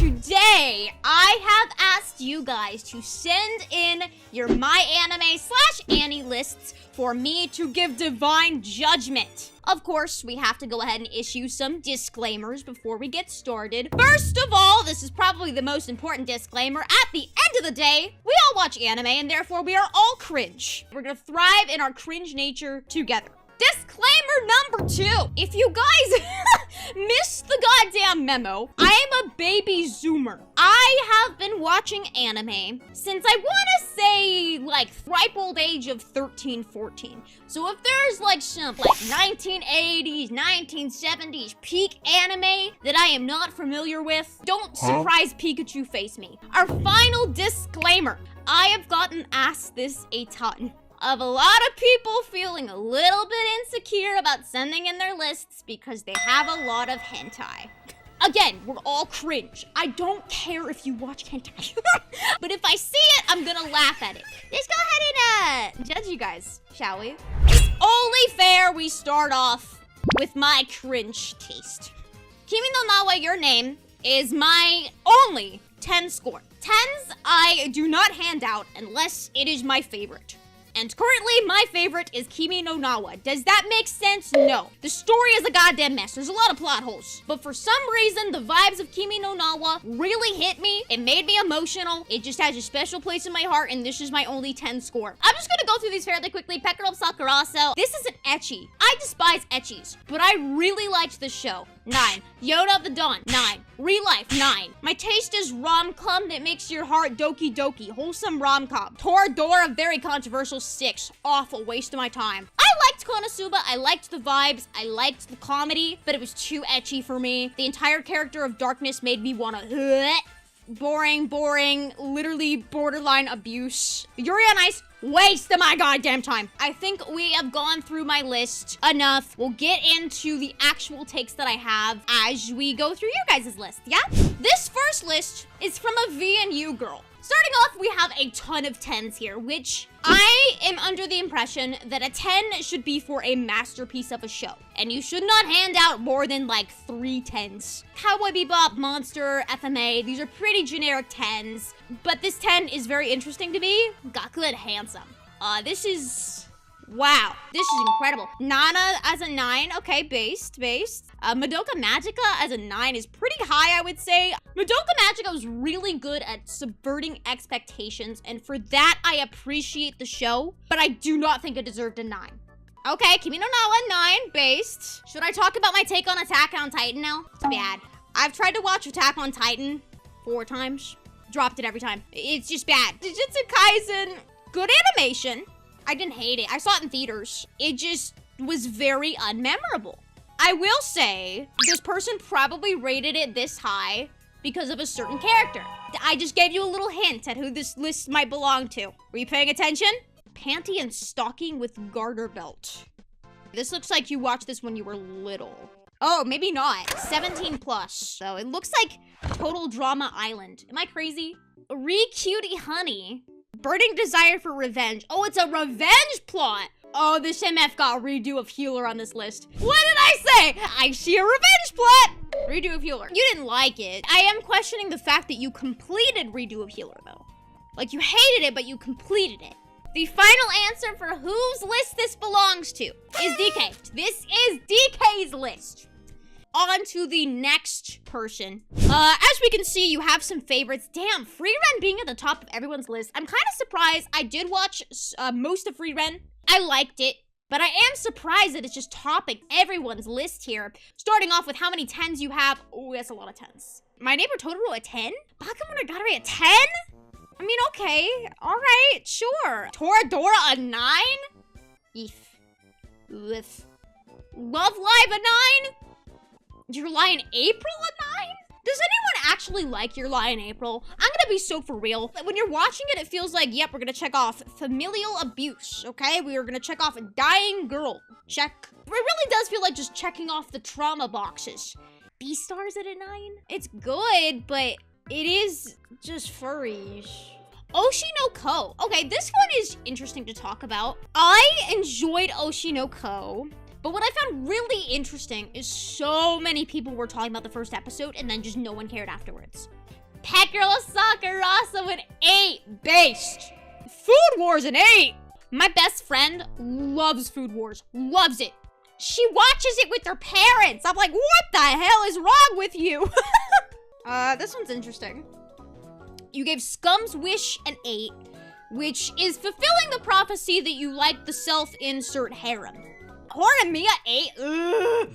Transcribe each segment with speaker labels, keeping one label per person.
Speaker 1: Today, I have asked you guys to send in your MyAnime/Annie lists for me to give divine judgment. Of course, we have to go ahead and issue some disclaimers before we get started. First of all, this is probably the most important disclaimer. At the end of the day, we all watch anime and therefore we are all cringe. We're gonna thrive in our cringe nature together. Disclaimer number 2. If you guys missed the goddamn memo, I am a baby zoomer. I have been watching anime since I want to say like ripe old age of 13, 14. So if there's like some like 1980s, 1970s peak anime that I am not familiar with, don't surprise Pikachu face me. Our final disclaimer. I have gotten asked this a ton. Of a lot of people feeling a little bit insecure about sending in their lists because they have a lot of hentai. Again, we're all cringe. I don't care if you watch hentai. But if I see it, I'm gonna laugh at it. Let's go ahead and judge you guys, shall we? It's only fair we start off with my cringe taste. Kimi no Nawa, your name, is my only 10 score. 10s I do not hand out unless it is my favorite. And currently, my favorite is Kimi no Nawa. Does that make sense? No. The story is a goddamn mess. There's a lot of plot holes. But for some reason, the vibes of Kimi no Nawa really hit me. It made me emotional. It just has a special place in my heart, and this is my only 10 score. I'm just gonna go through these fairly quickly. Pekaro Sakuraso. This is an ecchi. I despise ecchis, but I really liked this show. 9. Yoda of the Dawn. 9. Real Life. 9. My taste is rom-com that makes your heart doki doki. Wholesome rom-com. Toradora, very controversial. 6. Awful. Waste of my time. I liked Konosuba. I liked the vibes. I liked the comedy, but it was too ecchi for me. The entire character of Darkness made me wanna boring, literally borderline abuse. Yuri on Ice, waste of my goddamn time. I think we have gone through my list enough. We'll get into the actual takes that I have as we go through your guys' list, yeah? This first list is from a VNU girl. Starting off, we have a ton of 10s here, which I am under the impression that a 10 should be for a masterpiece of a show. And you should not hand out more than like 3 10s. Cowboy Bebop, Monster, FMA, these are pretty generic 10s. But this 10 is very interesting to me. Gakuin handsome. This is... wow, this is incredible. Nana as a 9, okay, based. Madoka Magica as a 9 is pretty high, I would say. Madoka Magica was really good at subverting expectations, and for that, I appreciate the show, but I do not think it deserved a 9. Okay, Kimi no Nawa, 9, based. Should I talk about my take on Attack on Titan now? It's bad. I've tried to watch Attack on Titan 4 times. Dropped it every time. It's just bad. Jujutsu Kaisen, good animation. I didn't hate it. I saw it in theaters. It just was very unmemorable. I will say, this person probably rated it this high because of a certain character. I just gave you a little hint at who this list might belong to. Were you paying attention? Panty and stocking with garter belt. This looks like you watched this when you were little. Oh, maybe not. 17 plus. So it looks like Total Drama Island. Am I crazy? Re-cutie honey. Burning desire for revenge. Oh, it's a revenge plot. Oh, this MF got a redo of Healer on this list. What did I say? I see a revenge plot. Redo of Healer. You didn't like it. I am questioning the fact that you completed Redo of Healer, though. Like, you hated it, but you completed it. The final answer for whose list this belongs to is DK. This is DK's list. On to the next person. As we can see, you have some favorites. Damn, Free Ren being at the top of everyone's list. I'm kind of surprised. I did watch most of Free Ren. I liked it, but I am surprised that it's just topping everyone's list here. Starting off with how many 10s you have. Oh, that's a lot of 10s. My Neighbor Totoro a 10? Bakemonogatari a 10? I mean, okay. All right, sure. Toradora a 9? If. Love Live a 9? Your Lie in April a 9? Does anyone actually like Your Lie in April? I'm gonna be so for real. When you're watching it, it feels like, yep, we're gonna check off familial abuse, okay? We are gonna check off a dying girl. Check. It really does feel like just checking off the trauma boxes. B-stars at a 9? It's good, but it is just furries. Oshi no Ko. Okay, this one is interesting to talk about. I enjoyed Oshi no Ko. But what I found really interesting is so many people were talking about the first episode and then just no one cared afterwards. Pet Girl Sakurasa with 8. Based. Food Wars an 8. My best friend loves Food Wars. Loves it. She watches it with her parents. I'm like, what the hell is wrong with you? This one's interesting. You gave Scum's Wish an 8, which is fulfilling the prophecy that you like the self-insert harem. Horimiya 8? Ugh.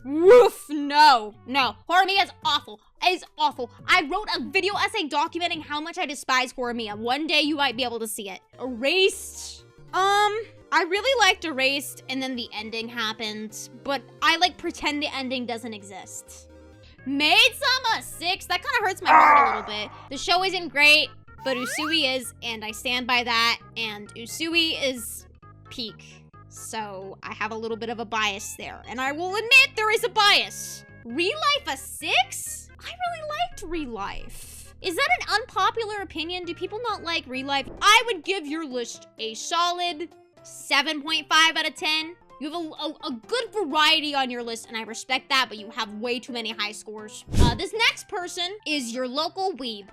Speaker 1: Woof, no. Horimiya is awful. Is awful. I wrote a video essay documenting how much I despise Horimiya. One day you might be able to see it. Erased. I really liked Erased, and then the ending happened, but I like pretend the ending doesn't exist. Maid-sama 6. That kind of hurts my heart a little bit. The show isn't great, but Usui is, and I stand by that, and Usui is peak. So I have a little bit of a bias there, and I will admit there is a bias. Relife a 6? I really liked Relife. Is that an unpopular opinion? Do people not like Relife? I would give your list a solid 7.5 out of 10. You have a good variety on your list, and I respect that, but you have way too many high scores. This next person is your local weeb.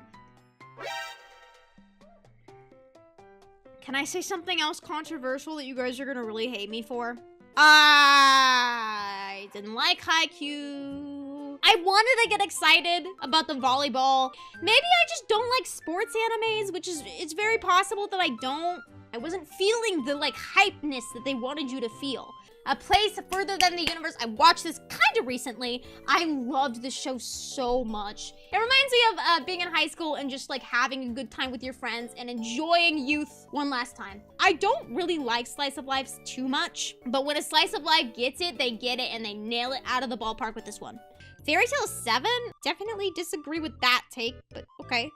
Speaker 1: Can I say something else controversial that you guys are gonna really hate me for? I didn't like Haikyuu. I wanted to get excited about the volleyball. Maybe I just don't like sports animes, which is, it's very possible that I don't. I wasn't feeling the, like, hypeness that they wanted you to feel. A Place Further Than the Universe. I watched this kind of recently. I loved this show so much. It reminds me of being in high school and just, like, having a good time with your friends and enjoying youth one last time. I don't really like slice of lives too much, but when a slice of life gets it, they get it, and they nail it out of the ballpark with this one. Fairy Tail 7? Definitely disagree with that take, but okay.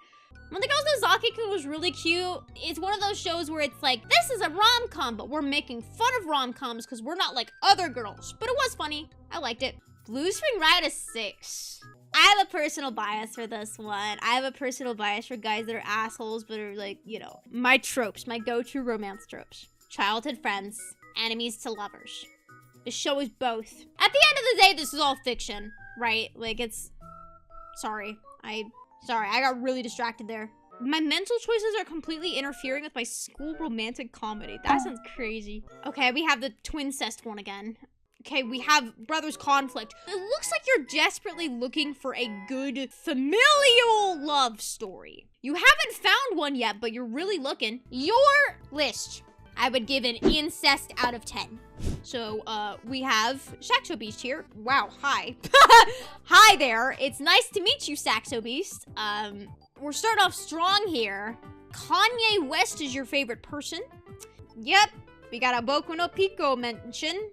Speaker 1: When the Girls No Zaki-kun was really cute. It's one of those shows where it's like, this is a rom-com, but we're making fun of rom-coms because we're not like other girls. But it was funny. I liked it. Blue Spring Ride is 6. I have a personal bias for this one. I have a personal bias for guys that are assholes, but are like, you know, my tropes, my go-to romance tropes. Childhood friends, enemies to lovers. The show is both. At the end of the day, this is all fiction, right? Like, it's... Sorry, I got really distracted there. My mental choices are completely interfering with my school romantic comedy. That sounds crazy. Okay, we have the twincest one again. Okay, we have Brothers Conflict. It looks like you're desperately looking for a good familial love story. You haven't found one yet, but you're really looking. Your list, I would give an incest out of 10. So, we have Saxo Beast here. Wow, hi. Hi there. It's nice to meet you, Saxo Beast. We're starting off strong here. Kanye West is your favorite person. Yep, we got a Boku no Pico mention.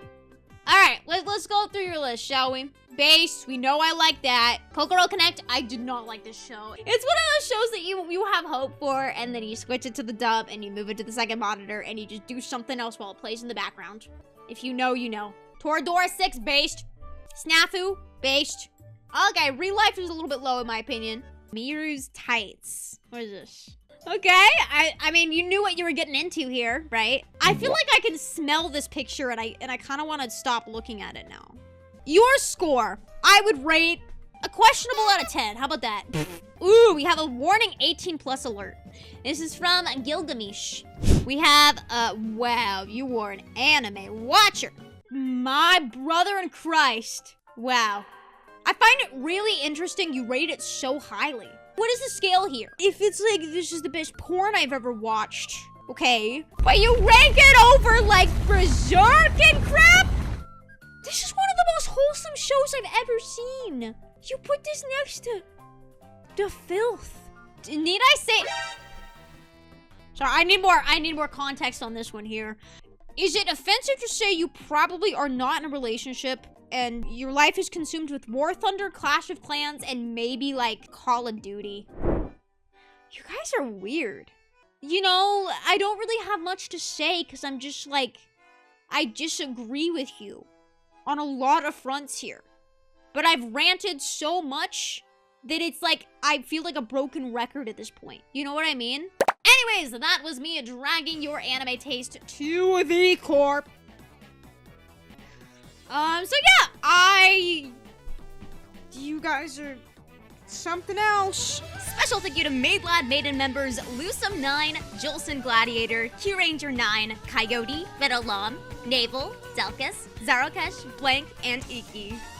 Speaker 1: Alright, let's go through your list, shall we? Base, we know I like that. Kokoro Connect, I did not like this show. It's one of those shows that you have hope for, and then you switch it to the dub, and you move it to the second monitor, and you just do something else while it plays in the background. If you know, you know. Toradora 6, based. Snafu, based. Okay, Real Life is a little bit low in my opinion. Miru's Tights. What is this? Okay, I mean, you knew what you were getting into here, right? I feel like I can smell this picture, and I kind of want to stop looking at it now. Your score, I would rate a questionable out of 10. How about that? Ooh, we have a warning 18+ alert. This is from Gilgamesh. We have, wow, you are an anime watcher. My brother in Christ. Wow. I find it really interesting you rate it so highly. What is the scale here? If it's like, this is the best porn I've ever watched. Okay. But you rank it over like Berserk and crap? This is one of the most wholesome shows I've ever seen. You put this next to the filth. Need I say? Sorry, I need more context on this one here. Is it offensive to say you probably are not in a relationship and your life is consumed with War Thunder, Clash of Clans, and maybe like Call of Duty? You guys are weird. You know, I don't really have much to say because I'm just like, I disagree with you on a lot of fronts here. But I've ranted so much that it's like, I feel like a broken record at this point. You know what I mean? Anyways, that was me dragging your anime taste to the corp. So yeah, you guys are something else.
Speaker 2: Special thank you to Maid Maiden members Lusum9, Jolson Gladiator, Q-Ranger9, Coyote, Vitalam, Navel, Delkus, Zarokesh, Blank, and Iki.